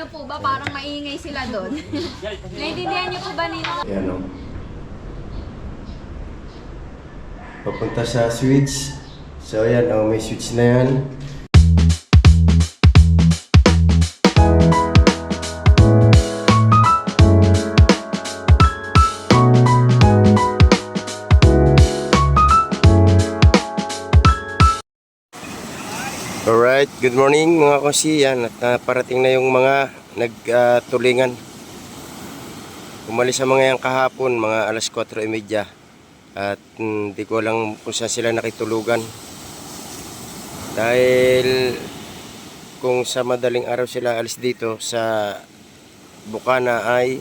po ba? Parang maingay sila doon. Naintindihan niyo po ba nino? Ayan o. Papunta sa switch. So ayan o, may switch na yan. Alright, good morning mga kosi. Yan, at parating na yung mga nagtulingan. Umalis sa mga yan kahapon, mga alas 4:30. At hindi ko lang kung saan sila nakitulugan. Dahil kung sa madaling araw sila alis dito sa Bukana ay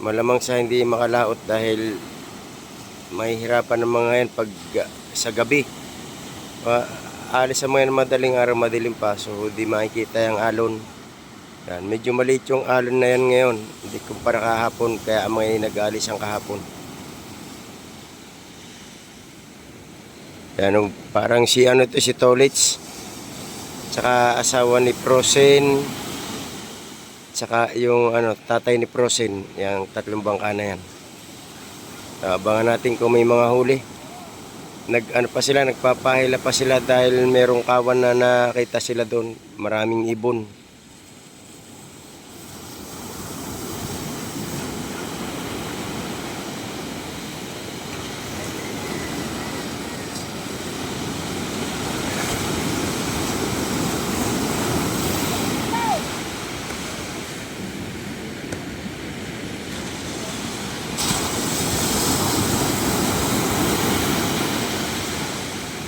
malamang sa hindi makalaot dahil mahihirapan ng mga yan pag sa gabi. Alis sa mga madaling araw, madilim pa, so hindi makikita yung alon. Yan, medyo maliit yung alon na yan ngayon, hindi kumpara kahapon, kaya ang mga nag-aalis ang kahapon. Yan, parang si ano to, si Tolits, tsaka asawa ni Prosen, tsaka yung ano, tatay ni Prosen, yung tatlong bangka na yan. Abangan natin kung may mga huli. Nagpapahila pa sila dahil merong kawan na nakita sila doon, maraming ibon.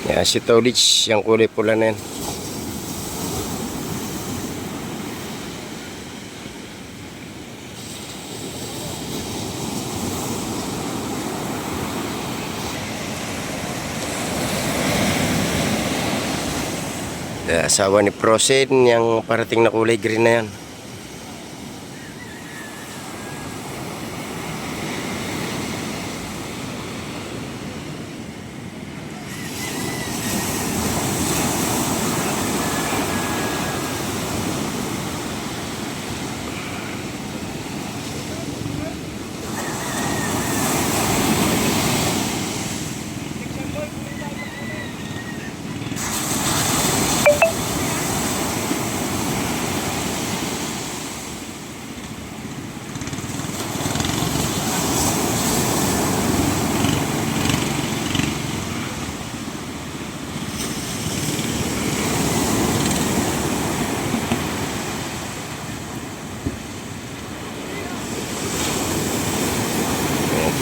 Yan, si Tolits, yung kulay pula na yan. Asawa ni Prosen, yung parating na kulay green na yan.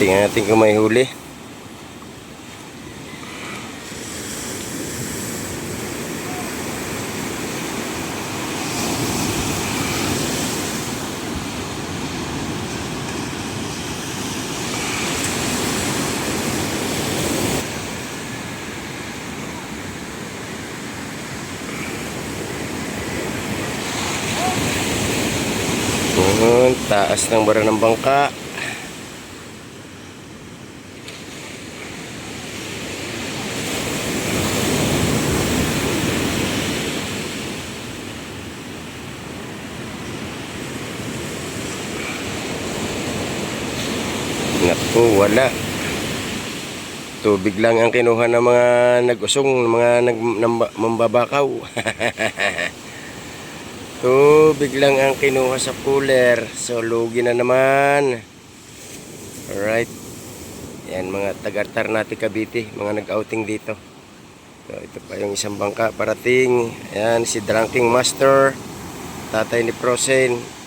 Tingnan natin kung may huli. Taas ng bara ng bangka. Naku, wala. Tubig lang ang kinuha ng mga nag-usong, mga mambabakaw. Tubig lang ang kinuha sa cooler. So, lugi na naman. Alright. Yan, mga taga-Ternate, Cavite. Mga nag-outing dito. So, ito pa yung isang bangka parating. Yan, si Drinking Master. Tatay ni Prosen.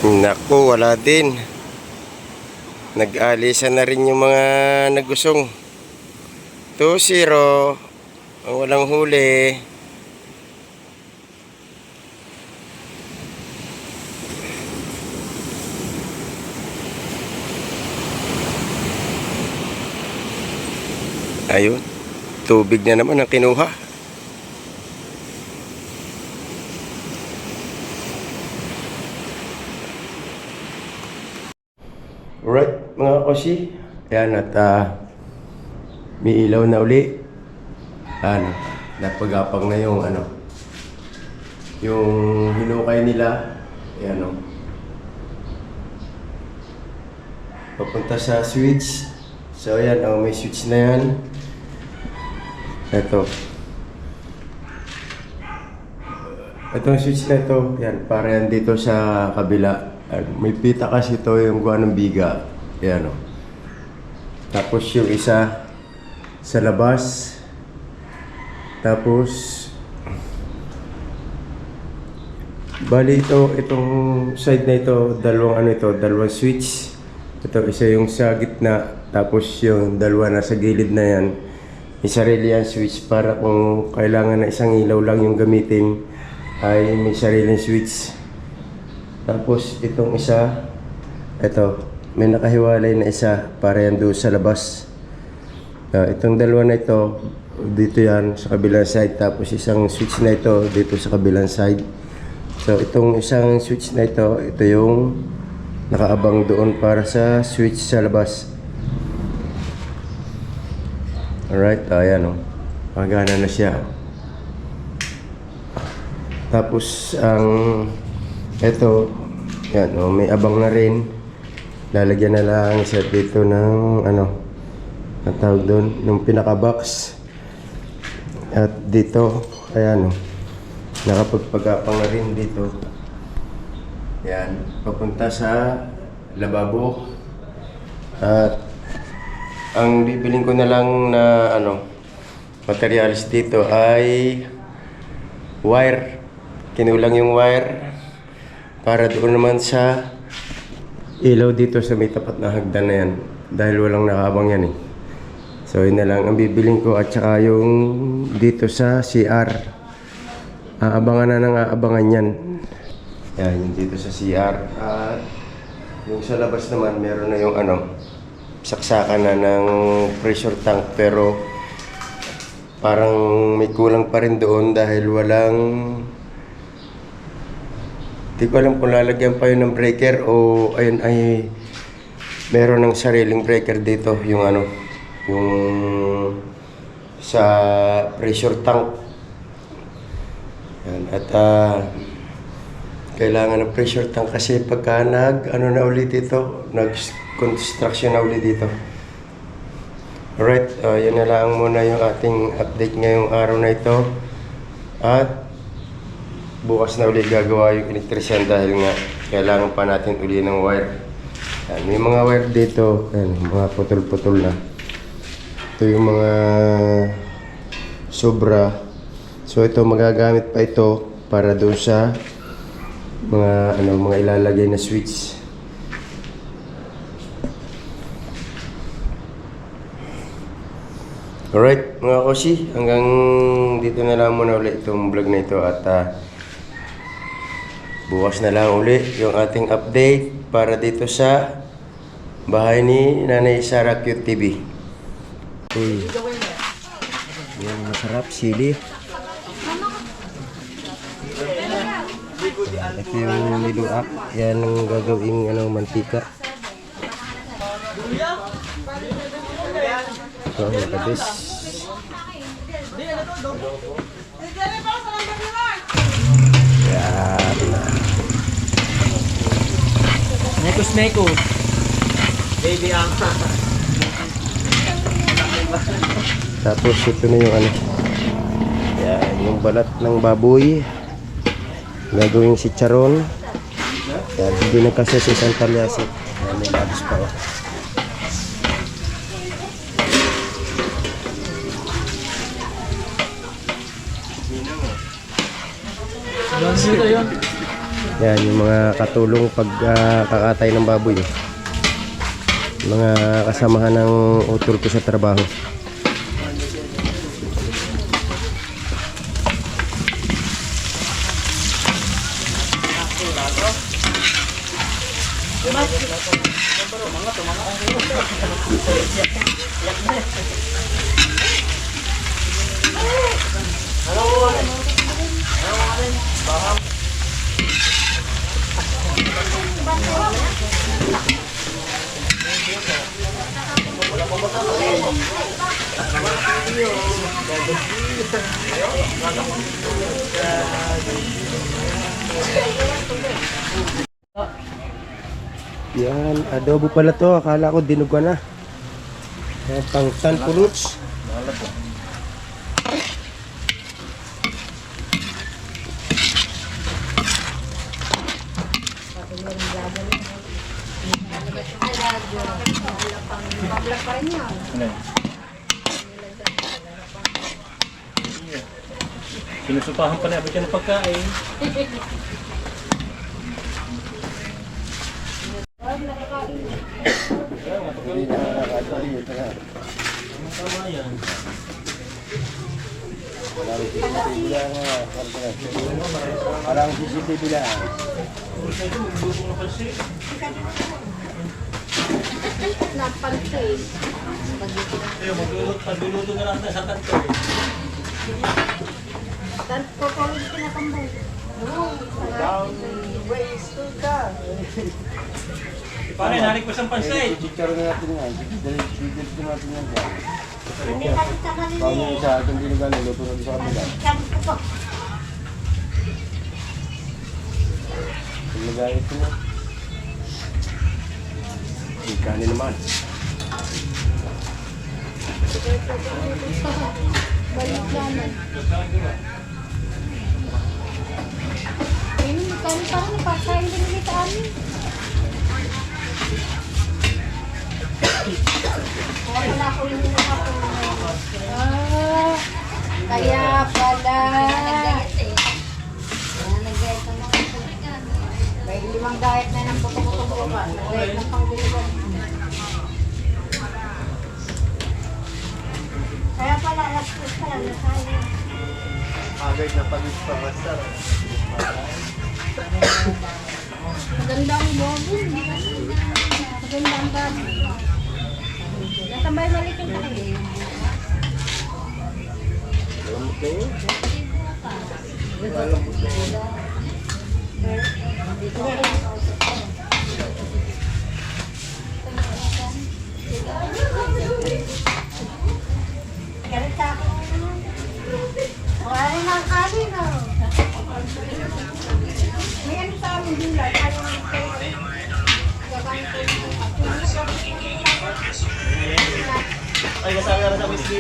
Naku, wala din. Nag-alisan na rin yung mga nagusong. 2-0. Ang walang huli. Ayun. Tubig na naman ang kinuha. Alright, mga kosi. Ayan, at may ilaw na uli. Napagapang na yung yung hinukay nila. Ayan, papunta sa switch. So, ayan, may switch na yan. Itong switch na ito, yan, para yan dito sa kabila. May pita kasi ito yung gawa ng biga. Yan, tapos yung isa sa labas. Tapos bali itong side na ito, dalawang switch. Ito isa yung sa gitna, tapos yung dalawa na sa gilid na yan. May sarili yan switch para kung kailangan na isang ilaw lang yung gamitin ay may sariling switch. Tapos itong isa, may nakahiwalay na isa para yan doon sa labas. Itong dalawa na ito, dito yan sa kabilang side. Tapos isang switch na ito dito sa kabilang side. So itong isang switch na ito yung nakaabang doon para sa switch sa labas. Alright, ayan magana na siya. Tapos yan may abang na rin. Lalagyan na lang siya dito ng ang tawag doon, ng pinaka-box. At dito, ayan nakapagpagapang na rin dito. Yan, papunta sa lababo. At ang bibiling ko na lang na materials dito ay wire. Kinulang yung wire para doon naman sa ilaw dito sa may tapat na hagdan na yan, dahil walang nakaabang yan So yun na lang ang bibiling ko, at saka yung dito sa CR, aabangan na ng aabangan yan. Yan, yung dito sa CR. At yung sa labas naman meron na yung saksakan na ng pressure tank, pero parang may kulang pa rin doon dahil walang, di ko alam kung lalagyan pa yun ng breaker o ayun ay meron ng sariling breaker dito, yung yung sa pressure tank. Yan, at kailangan ng pressure tank kasi pagka nag construction na ulit dito. Alright, yan na lang muna yung ating update ngayong araw na ito. At bukas na ulit gagawa yung electrician dahil nga kailangan pa natin uli ng wire. Yan, may mga wire dito, yan, mga putol-putol na. Ito yung mga sobra. So ito magagamit pa ito para doon sa mga ilalagay na switch. Alright mga kosi, hanggang dito na lang muna ulit itong vlog na ito, at bukas na lang ulit yung ating update para dito sa bahay ni Nanay Sara Cute TV. Uy, yan masarap, sili. Ito yung niluak, yan ang gagawing mantika. So, kabis. Yan. Nekos. Baby ang. Tapos ito na yung yan, yung balat ng baboy. Gagawing chicharon. Yan, hindi na kasi sa isang talyasi. Yan, may labis pa. Dito yun. Yan, yung mga katulong pag kakatay ng baboy. Mga kasamahan ng utol ko sa trabaho. Yan, adobo pala to. Akala ko dinuga na. Yan, pang tanpuluts. Sinusupahan pa na abot yan ng pagkain. Parang CCTV lang. Napansin. Pagluluto na lang tayo sa kanto. Pagpapawid pinatambay. Down ways to down. Pare, narik ko siyang pansay. Picture na natin yan. Dito natin yan. Hindi kasi sa kanila. Pag yung isa itong dinugan, luto na sa kabila. Kampo po. Kung nagayit ko na. Kanin naman. Balik naman. Ayun, kami parang napakain din ulit sa amin. Wala ko yung nakapulong. Kaya pala. Nag-diet ang mga pagkakas. May 5 diet na ng puto-puto pa. Nag-diet ng pang-diligan. Kaya pala, last week pala na tayo. Agad na pag-ispamasa. Maganda ang bobo. Maganda ang bago. Natambay balik yung tayo. Alam kayo? Galit sa akin. Wala rin ang kanin, no? May ano sa amin din lang. Ayaw ang kanin. Gagawin ko yung Ay, kasama na sa whisky.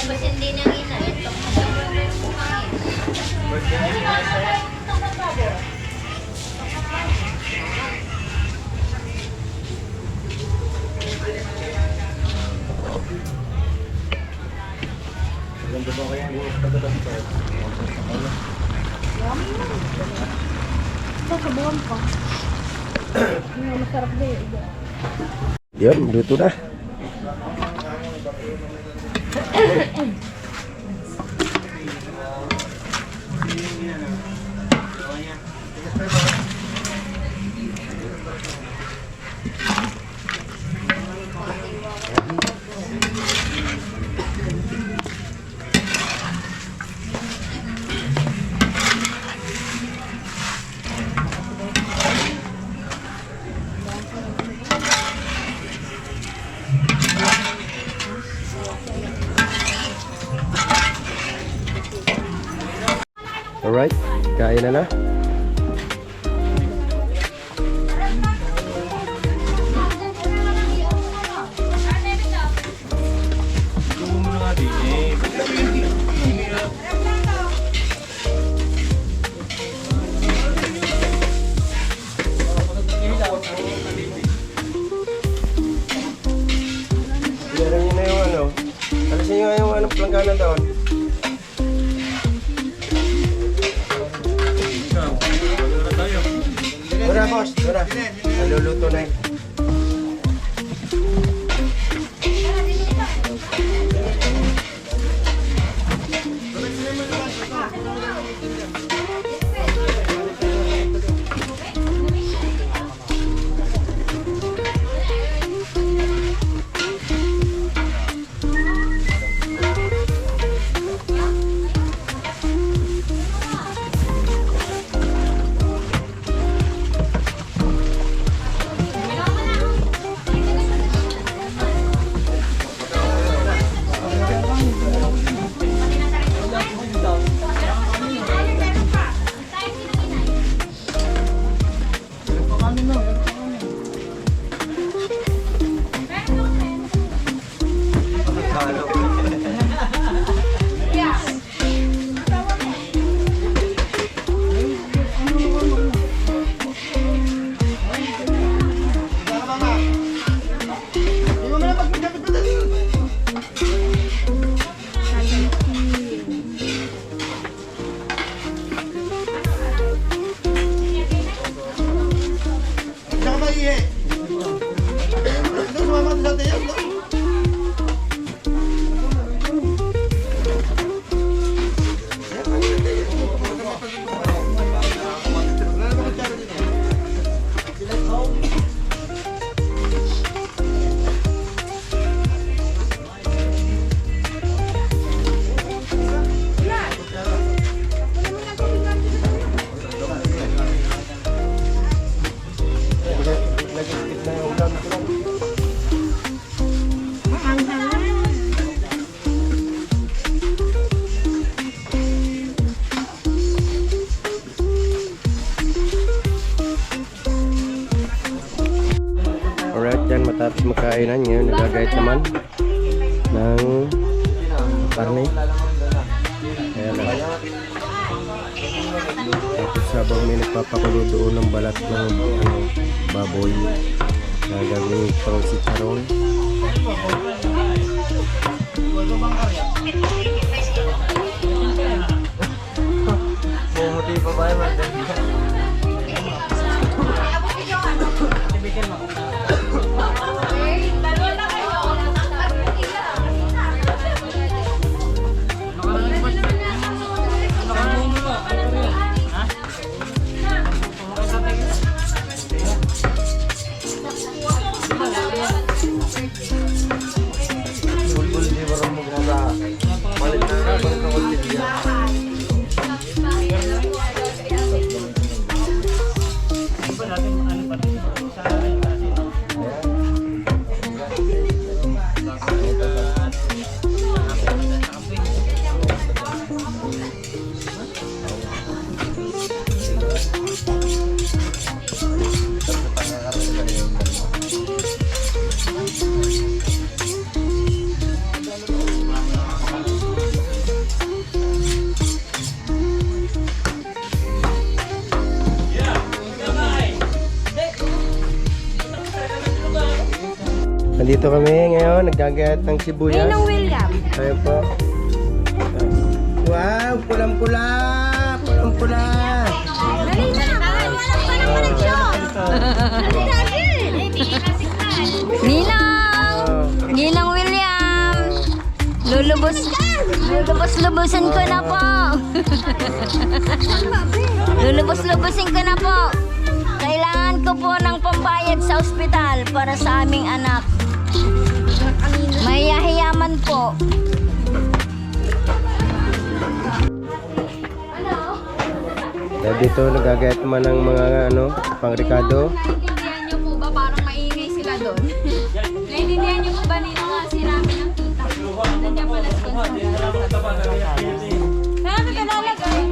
Palabasin din ang ina. Itong magkakaroon yung buhangin. Ganda ba kaya yung pagkakasito? Sasabuhan pa. Masarap din. Yun, luto na. Alright, kain na na. langgana doon. Ikaw, wala tayo. Mura, boss. Mura. Naluluto na eh. Alright, yan matapos magkainan ngayon, nagagayat naman ng karne. Ayan lang. Tapos habang may nagpapakulo doon ng balat ng baboy na gagawin pang sitaron. Bumuti pa ba yung Nandito kami ngayon, naggagayat ng sibuyas. Ninong William. Ayun po. Wow, pulang-pula! Pulang-pula! Dali na! Walang pa ng koneksyon! Ninong! Ninong William! Lulubos-lubusin ko na po! Lulubos-lubusin ko na po! Kailangan ko po ng pambayad sa ospital para sa aming anak. Mahiyahiyaman po. Dito nagagayat naman ng mga pang-ricado. Naiintindihan niyo po ba parang maingay sila doon? Naiintindihan niyo po ba nito nga sirami ng kita? Nandiyan pala sa konsol. Saan ka nalalagay?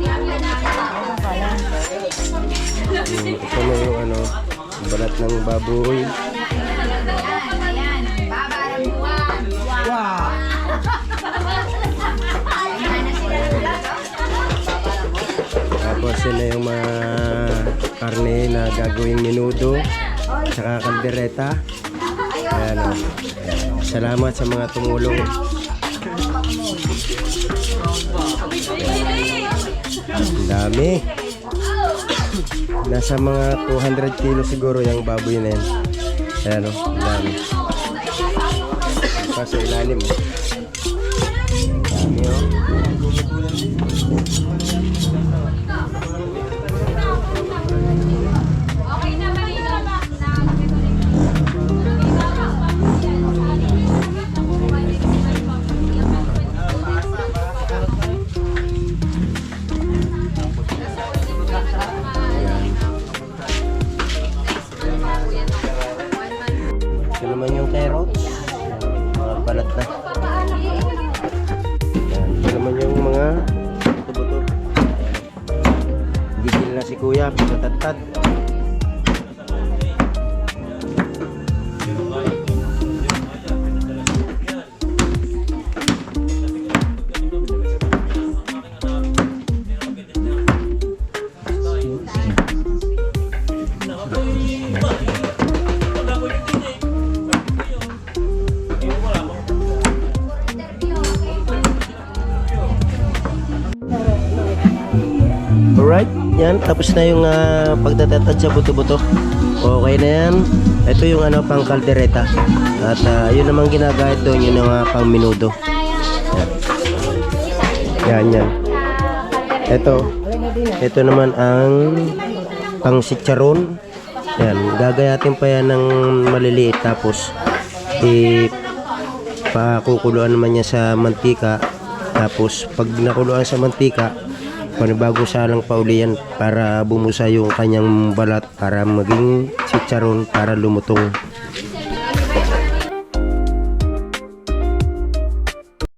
Ito na yung balat ng baboy. Tapos yun na yung mga karne na gagawing menudo saka kaldereta. Ayan, salamat sa mga tumulong. Ang dami. Nasa mga 200 kilo siguro yung baboy na yan. Ayan o, ang dami. Pa sa ilalim o. Dami o. Okay na, malinaw na. Ito naman yung carrots. Mga balat na. Ayan. Ito naman yung mga buto-buto. Gigil na si kuya, pagkatad. Alright, yan. Tapos na yung pagtatatad sa buto-buto. Okay na yan. Ito yung pang kaldereta. At yun namang ginagahit doon, yun yung pang minudo. Yan, yan. Ito naman ang pang chicharon. Yan, gagayatin pa yan ng maliliit. Tapos, pakukuluan naman niya sa mantika. Tapos, pag nakuluan sa mantika, panibago salang pauli yan para bumusa yung kanyang balat para maging chicharon para lumutong.